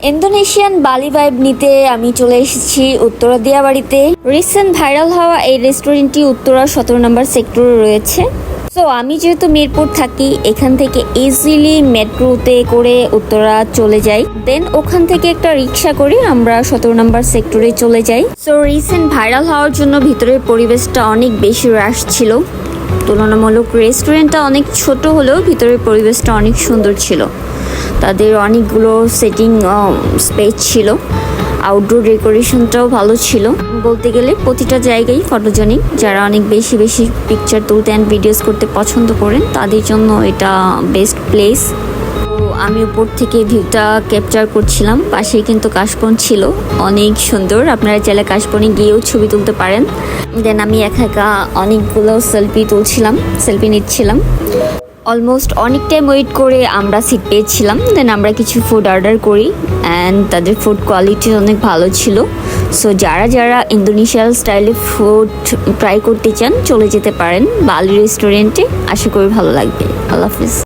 Indonesian বালি vibe নিতে আমি চলে এসেছি উত্তরা দিয়াবাড়িতে। রিসেন্ট ভাইরাল হওয়া এই রেস্টুরেন্টটি উত্তরা 17 নম্বর সেক্টরে রয়েছে। সো আমি যেহেতু মিরপুর থাকি, এখান থেকে ইজিলি মেট্রোতে করে উত্তরা চলে যাই, দেন ওখান থেকে একটা রিক্সা করে আমরা 17 নম্বর সেক্টরে চলে যাই। সো রিসেন্ট ভাইরাল হওয়ার জন্য ভিতরের পরিবেশটা অনেক বেশি রাশ ছিল। তুলনামূলক রেস্টুরেন্টটা অনেক ছোট হলেও ভিতরের পরিবেশটা অনেক সুন্দর ছিল। তাদের অনেকগুলো সেটিং স্পেস ছিল, আউটডোর ডেকোরেশনটাও ভালো ছিল। বলতে গেলে প্রতিটা জায়গায় ফটোজেনিক, যারা অনেক বেশি বেশি পিকচার তুলতে অ্যান্ড ভিডিওস করতে পছন্দ করেন তাদের জন্য এটা বেস্ট প্লেস। তো আমি উপর থেকে ভিউটা ক্যাপচার করছিলাম, পাশেই কিন্তু কাশবন ছিল, অনেক সুন্দর। আপনারা চাইলে কাশবনে গিয়েও ছবি তুলতে পারেন। দেন আমি একা অনেকগুলো সেলফি নিচ্ছিলাম। অলমোস্ট অনেক টাইম ওয়েট করে আমরা সিট পেয়েছিলাম। দেন আমরা কিছু ফুড অর্ডার করি অ্যান্ড তাদের ফুড কোয়ালিটি অনেক ভালো ছিল। সো যারা ইন্দোনেশিয়াল স্টাইলে ফুড ট্রাই করতে চান চলে যেতে পারেন বালি রেস্টুরেন্টে। আশা করি ভালো লাগবে। আল্লাহ হাফিজ।